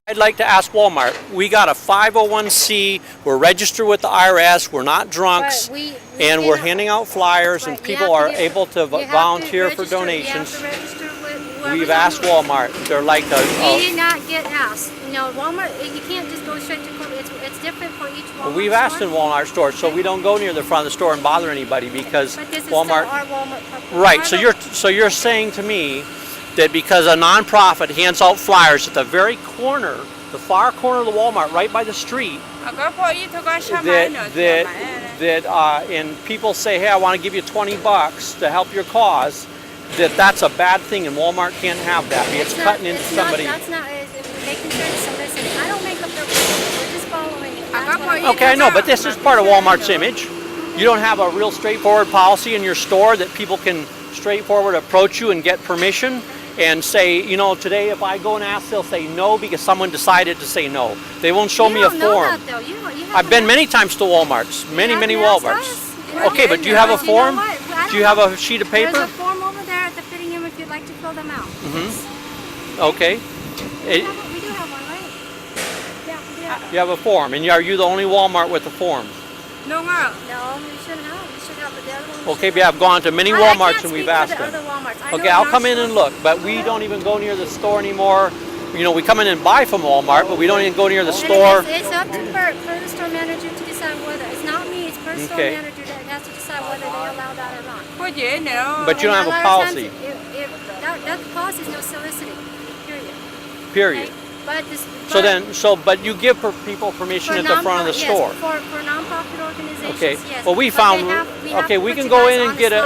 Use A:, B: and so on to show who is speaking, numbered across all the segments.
A: I'd like to ask Walmart, we got a 501c, we're registered with the IRS, we're not drunks, and we're handing out flyers and people are able to volunteer for donations. We've asked Walmart, they're like
B: We did not get asked. No, Walmart, you can't just go straight to corporate. It's different for each Walmart
A: Well, we've asked in Walmart stores, so we don't go near the front of the store and bother anybody because
B: But this is
A: Walmart...
B: still our Walmart.
A: Right, so you're saying to me that because a nonprofit hands out flyers at the very corner, the far corner of the Walmart, right by the street, and people say, hey, I want to give you $20 to help your cause, that's a bad thing, and Walmart can't have that. It's cutting into somebody.
B: That's not making sure to solicit. I don't make up the rules. We're just following it.
A: Okay, I know, but this is part of Walmart's image. You don't have a real straightforward policy in your store that people can straightforward approach you and get permission and say, you know, today if I go and ask, they'll say no because someone decided to say no. They won't show me a form. I've been many times to Walmarts, many Walmarts. Okay, but do you have a form? Do you have a sheet of paper?
B: There's a form over there at the fitting room if you'd like to fill them out.
A: Okay.
B: We do have one, right? Yeah, we do have
A: You have a form, and are you the only Walmart with a form?
B: No, we shouldn't have. We should have the other one.
A: Okay, but I've gone to many Walmarts and we've asked them. Okay, I'll come in and look, but we don't even go near the store anymore. You know, we come in and buy from Walmart, but we don't even go near the store.
B: It's up to the store manager to decide whether. It's not me, it's per store manager that has to decide whether they allow that or not.
A: But you don't have a policy.
B: That policy is no soliciting,
A: Period. But you give people permission at the front of the store.
B: Yes, for non-profit organizations,
A: okay.
B: yes.
A: Well, we found, we can go in and get a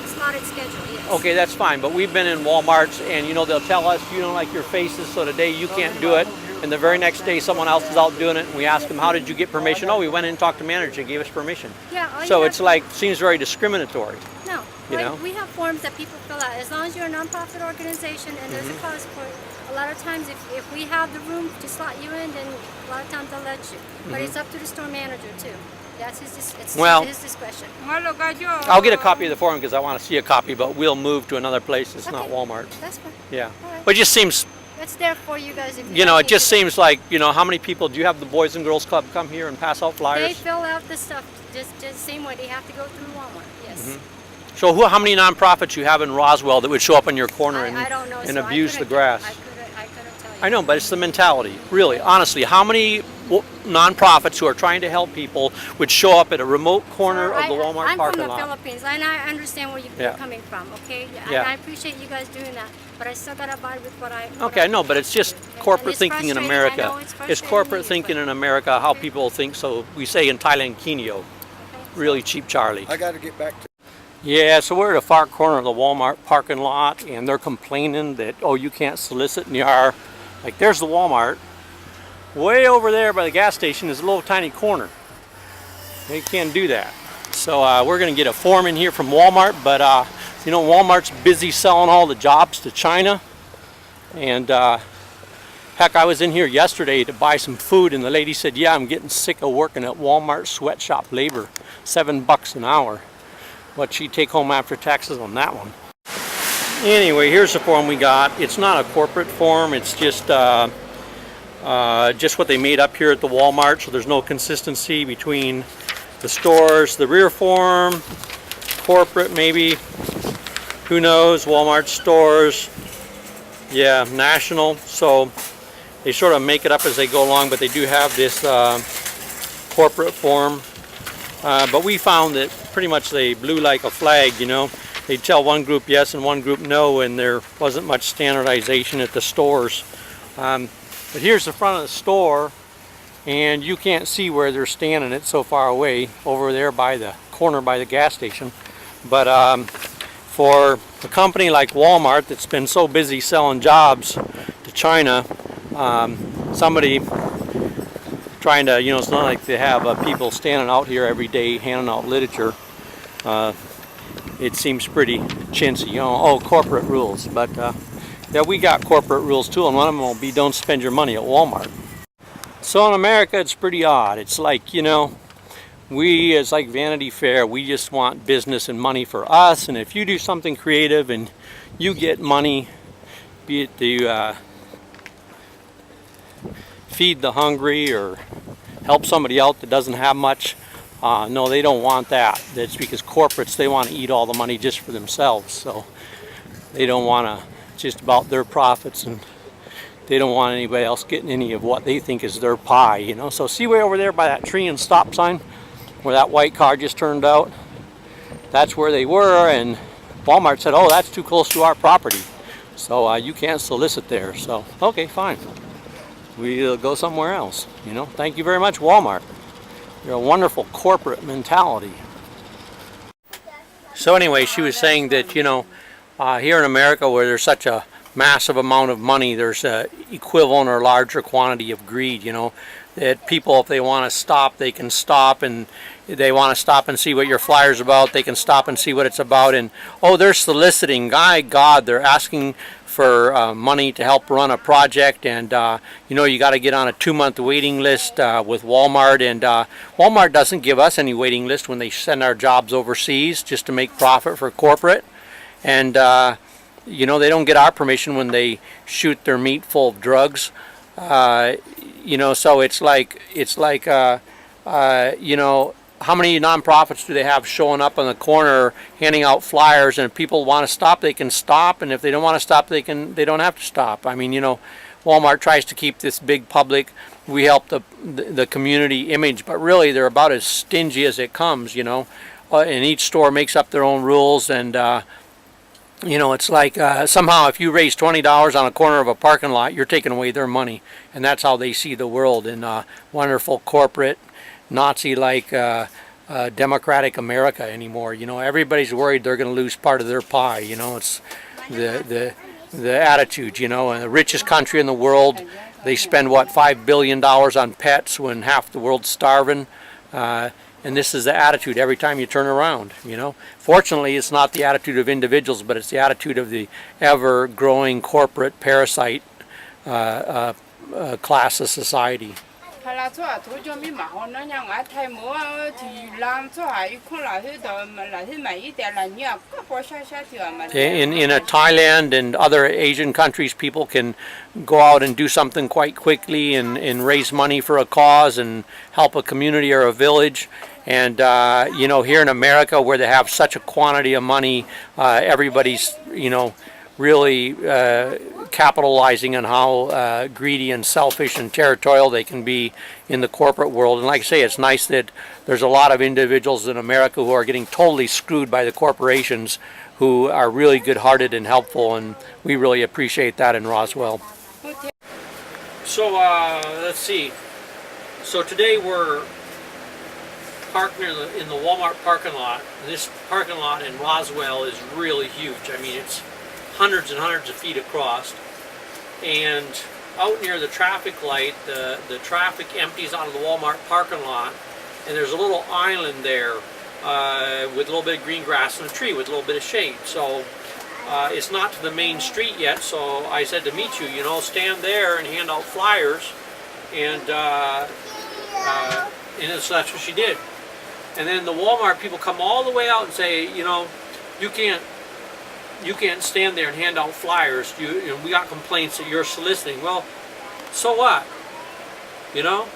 B: slotted schedule, yes.
A: Okay, that's fine, but we've been in Walmarts and, you know, they'll tell us you don't like your faces, so today you can't do it. And the very next day someone else is out doing it and we ask them, how did you get permission? Oh, we went in and talked to the manager and gave us permission.
B: Yeah.
A: So it's like, seems very discriminatory.
B: No,
A: you know?
B: We have forms that people fill out. As long as you're a nonprofit organization and there's a cause for it, a lot of times if we have the room to slot you in, then a lot of times they'll let you. But it's up to the store manager too. That's his discretion.
A: I'll get a copy of the form because I want to see a copy, but we'll move to another place. It's not Walmart.
B: That's fine.
A: Yeah.
B: Right.
A: But it just seems...
B: It's there for you guys if
A: you know, it just seems like, you know, how many people, do you have the Boys and Girls Club come here and pass out flyers?
B: They fill out the stuff just the same way. They have to go through Walmart, yes.
A: So how many nonprofits you have in Roswell that would show up in your corner and abuse the grass?
B: I couldn't tell you.
A: I know, but it's the mentality, really, honestly. How many nonprofits who are trying to help people would show up at a remote corner of the Walmart parking lot?
B: I'm from the Philippines, and I understand where you're coming from, okay? And I appreciate you guys doing that, but I still got to abide with what I...
A: Okay, I know, but it's just corporate thinking in America. It's corporate thinking in America, how people think, so we say in Thailand, Kinyo. Really cheap Charlie.
C: I got to get back to...
A: Yeah, so we're at a far corner of the Walmart parking lot, and they're complaining that, oh, you can't solicit in your... Like, there's the Walmart. Way over there by the gas station is a little tiny corner. They can't do that. So we're going to get a form in here from Walmart, but you know, Walmart's busy selling all the jobs to China. And heck, I was in here yesterday to buy some food, and the lady said, yeah, I'm getting sick of working at Walmart sweatshop labor, $7 an hour. What she'd take home after taxes on that one. Anyway, here's the form we got. It's not a corporate form, it's just what they made up here at the Walmart, so there's no consistency between the stores. The rear form, corporate maybe, who knows, Walmart stores, yeah, national, so they sort of make it up as they go along, but they do have this corporate form. But we found that pretty much they blew like a flag, you know. They'd tell one group yes and one group no, and there wasn't much standardization at the stores. But here's the front of the store, and you can't see where they're standing. It's so far away over there by the corner by the gas station. But for a company like Walmart that's been so busy selling jobs to China, somebody trying to, you know, it's not like they have people standing out here every day handing out literature. It seems pretty chintzy, you know, oh, corporate rules. But yeah, we got corporate rules too, and one of them will be don't spend your money at Walmart. So in America, it's pretty odd. It's like, you know, it's like Vanity Fair. We just want business and money for us, and if you do something creative and you get money, be it the feed the hungry or help somebody out that doesn't have much. No, they don't want that. That's because corporates, they want to eat all the money just for themselves. So they don't want to, it's just about their profits, and they don't want anybody else getting any of what they think is their pie, you know. So see way over there by that tree and stop sign where that white car just turned out? That's where they were, and Walmart said, oh, that's too close to our property. So you can't solicit there. So, okay, fine. We'll go somewhere else, you know. Thank you very much, Walmart. You're a wonderful corporate mentality. So anyway, she was saying that, you know, here in America where there's such a massive amount of money, there's a equivalent or larger quantity of greed, you know, that people, if they want to stop, they can stop, and they want to stop and see what your flyer's about, they can stop and see what it's about, and oh, they're soliciting, God, they're asking for money to help run a project, and you know, you got to get on a 2-month waiting list with Walmart, and Walmart doesn't give us any waiting list when they send our jobs overseas just to make profit for corporate, and you know, they don't get our permission when they shoot their meat full of drugs. You know, so it's like you know, how many nonprofits do they have showing up on the corner handing out flyers, and if people want to stop, they can stop, and if they don't want to stop, they don't have to stop. I mean, you know, Walmart tries to keep this big public, we help the community image, but really they're about as stingy as it comes, you know, and each store makes up their own rules, and you know, it's like somehow if you raise $20 on a corner of a parking lot, you're taking away their money, and that's how they see the world in wonderful corporate Nazi-like democratic America anymore. You know, everybody's worried they're going to lose part of their pie. You know, it's the attitude. You know, and the richest country in the world, they spend what, $5 billion on pets when half the world's starving. And this is the attitude every time you turn around, you know. Fortunately, it's not the attitude of individuals, but it's the attitude of the ever-growing corporate parasite class of society. In Thailand and other Asian countries, people can go out and do something quite quickly and raise money for a cause and help a community or a village. And you know, here in America, where they have such a quantity of money, everybody's, you know, really capitalizing on how greedy and selfish and territorial they can be in the corporate world. And like I say, it's nice that there's a lot of individuals in America who are getting totally screwed by the corporations who are really good-hearted and helpful, and we really appreciate that in Roswell. So let's see. So today we're parked in the Walmart parking lot. This parking lot in Roswell is really huge. I mean, it's hundreds and hundreds of feet across, and out near the traffic light, the traffic empties out of the Walmart parking lot, and there's a little island there with a little bit of green grass and a tree with a little bit of shade. So it's not to the main street yet, so I said to meet you, you know, stand there and hand out flyers, and so that's what she did. And then the Walmart people come all the way out and say, you know, you can't stand there and hand out flyers. You know, we got complaints that you're soliciting. Well, so what? You know,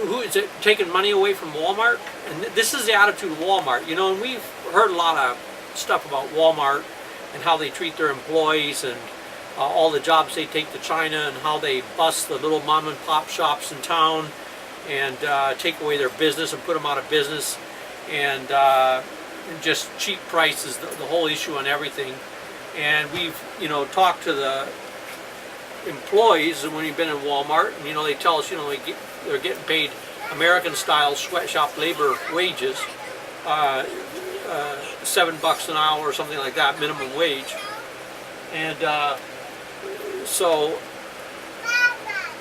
A: who is it taking money away from Walmart? And this is the attitude of Walmart. You know, and we've heard a lot of stuff about Walmart and how they treat their employees, and all the jobs they take to China, and how they bust the little mom and pop shops in town and take away their business and put them out of business, and just cheap prices, the whole issue on everything. And we've, you know, talked to the employees, and when you've been in Walmart, and, you know, they tell us, you know, they're getting paid American-style sweatshop labor wages, $7 an hour or something like that, minimum wage. And so,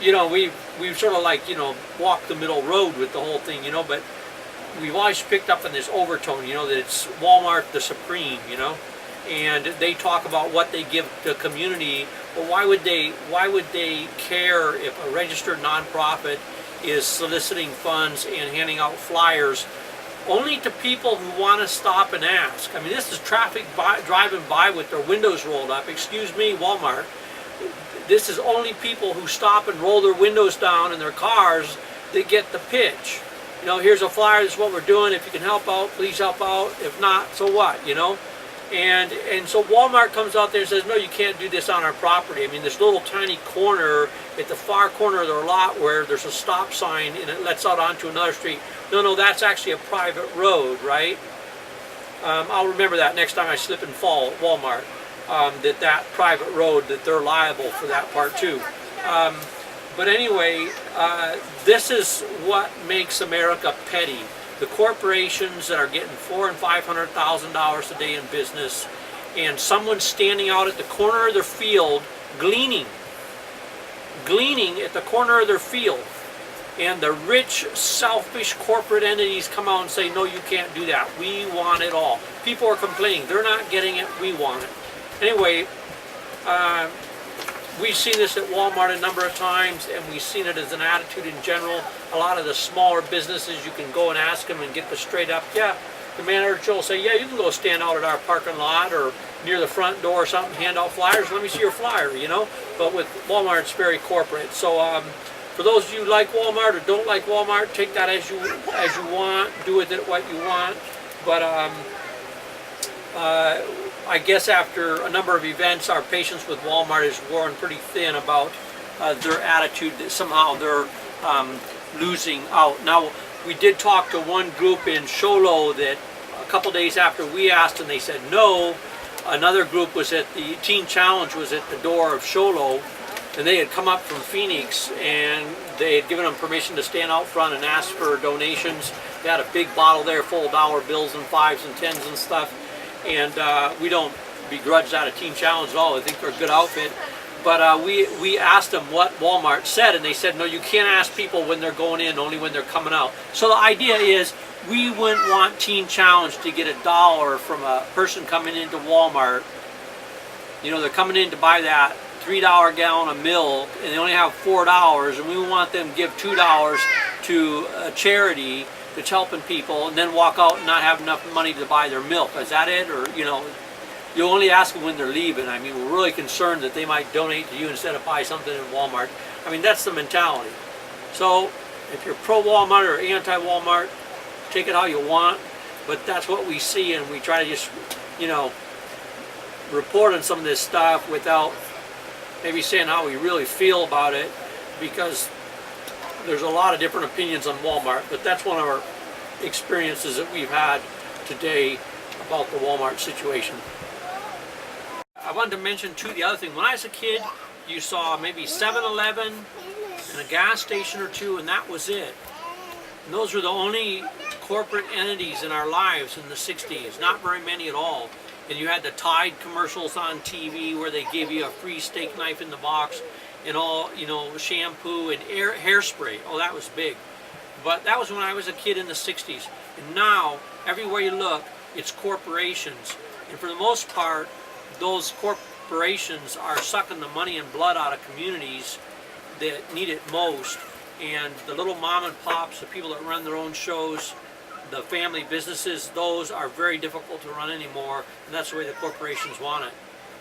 A: you know, we've sort of like, you know, walked the middle road with the whole thing, you know, but we've always picked up on this overtone, you know, that it's Walmart the supreme, you know, and they talk about what they give the community. Well, why would they care if a registered nonprofit is soliciting funds and handing out flyers only to people who want to stop and ask? I mean, this is traffic driving by with their windows rolled up. Excuse me, Walmart. this is only people who stop and roll their windows down in their cars that get the pitch. You know, here's a flyer, this is what we're doing. If you can help out, please help out. If not, so what, you know? And so Walmart comes out there and says, no, you can't do this on our property. I mean, this little tiny corner at the far corner of their lot where there's a stop sign and it lets out onto another street. No, that's actually a private road, right? I'll remember that next time I slip and fall at Walmart, that private road, that they're liable for that part too. But anyway, this is what makes America petty. The corporations that are getting $400,000 and $500,000 a day in business, and someone standing out at the corner of their field gleaning at the corner of their field, and the rich, selfish corporate entities come out and say, no, you can't do that. We want it all. People are complaining. They're not getting it. We want it. Anyway, we've seen this at Walmart a number of times, and we've seen it as an attitude in general. A lot of the smaller businesses, you can go and ask them and get the straight up, yeah, the manager will say, yeah, you can go stand out at our parking lot or near the front door or something, hand out flyers, let me see your flyer, you know. But with Walmart, it's very corporate. So for those of you who like Walmart or don't like Walmart, take that as you want, do with it what you want. But I guess after a number of events, our patience with Walmart is worn pretty thin about their attitude that somehow they're losing out. Now, we did talk to one group in Show Low that a couple days after we asked and they said no. Another group was at the Teen Challenge was at the door of Show Low, and they had come up from Phoenix and they had given them permission to stand out front and ask for donations. They had a big bottle there full of dollar bills and 5s and 10s and stuff. And we don't begrudge that a Teen Challenge at all. I think they're a good outfit. But we asked them what Walmart said, and they said, no, you can't ask people when they're going in, only when they're coming out. So the idea is we wouldn't want Teen Challenge to get $1 from a person coming into Walmart. You know, they're coming in to buy that $3 gallon of milk, and they only have $4, and we want them to give $2 to a charity that's helping people, and then walk out and not have enough money to buy their milk. Is that it? Or, you know, you only ask them when they're leaving. I mean, we're really concerned that they might donate to you instead of buy something in Walmart. I mean, that's the mentality. So if you're pro-Walmart or anti-Walmart, take it how you want, but that's what we see, and we try to just, you know, report on some of this stuff without maybe saying how we really feel about it, because there's a lot of different opinions on Walmart, but that's one of our experiences that we've had today about the Walmart situation. I wanted to mention too the other thing. When I was a kid, you saw maybe 7-Eleven and a gas station or two, and that was it. And those were the only corporate entities in our lives in the 60s, not very many at all. And you had the Tide commercials on TV where they gave you a free steak knife in the box and all, you know, shampoo and hairspray. Oh, that was big. But that was when I was a kid in the 60s. And now, everywhere you look, it's corporations. And for the most part, those corporations are sucking the money and blood out of communities that need it most. And the little mom and pops, the people that run their own shows, the family businesses, those are very difficult to run anymore, and that's the way the corporations want it.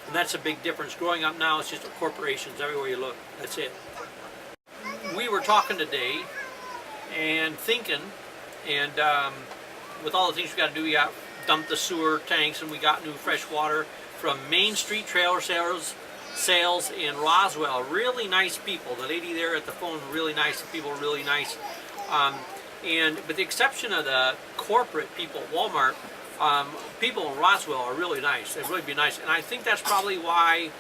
A: And that's a big difference. Growing up now, it's just corporations everywhere you look. That's it. We were talking today and thinking, and with all the things we got to do, we got dumped the sewer tanks, and we got new fresh water from Main Street Trailer Sales in Roswell. Really nice people. The lady there at the phone, really nice. The people were really nice. And with the exception of the corporate people at Walmart, people in Roswell are really nice. They'd really be nice. And I think that's probably why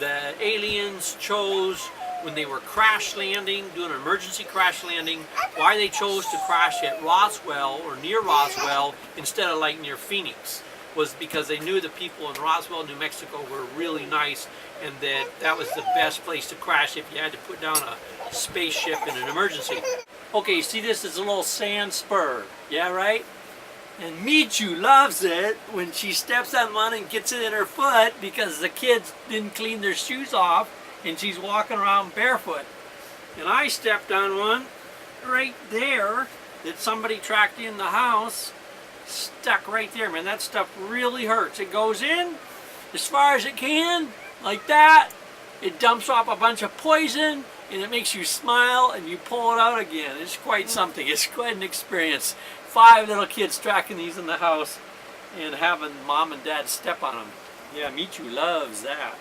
A: the aliens chose, when they were crash landing, doing an emergency crash landing, why they chose to crash at Roswell or near Roswell instead of like near Phoenix, was because they knew the people in Roswell, New Mexico were really nice, and that was the best place to crash if you had to put down a spaceship in an emergency. Okay, see, this is a little sand spur, yeah, right? And Michu loves it when she steps on one and gets it in her foot because the kids didn't clean their shoes off and she's walking around barefoot. And I stepped on one right there that somebody tracked in the house, stuck right there. Man, that stuff really hurts. It goes in as far as it can, like that,
C: it dumps off a bunch of poison, and it makes you smile, and you pull it out again. It's quite something. It's quite an experience. 5 little kids tracking these in the house and having mom and dad step on them. Yeah, Michu loves that.